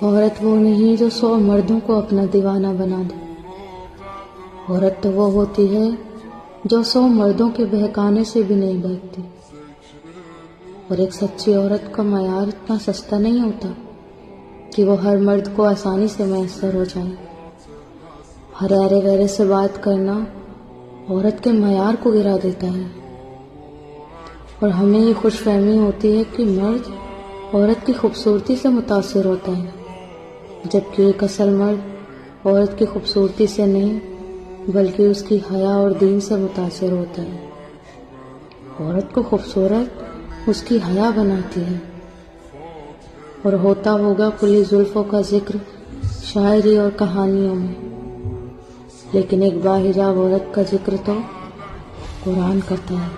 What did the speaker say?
عورت وہ نہیں جو 100 مردوں کو اپنا دیوانہ بنا دے. عورت تو وہ ہوتی ہے جو 100 مردوں کے بہکانے سے بھی نہیں بہکتی. اور ایک سچی عورت کا معیار اتنا سستا نہیں ہوتا کہ وہ ہر مرد کو آسانی سے میسر ہو جائے. ہر ایرے ویرے سے بات کرنا عورت کے معیار کو گرا دیتا ہے. اور ہمیں یہ خوش فہمی ہوتی ہے کہ مرد عورت کی خوبصورتی سے متاثر ہوتا ہے، جبکہ ایک اصل مرد عورت کی خوبصورتی سے نہیں بلکہ اس کی حیا اور دین سے متاثر ہوتا ہے. عورت کو خوبصورت اس کی حیا بناتی ہے. اور ہوتا ہوگا کھلی زلفوں کا ذکر شاعری اور کہانیوں میں، لیکن ایک باحجاب عورت کا ذکر تو قرآن کرتا ہے.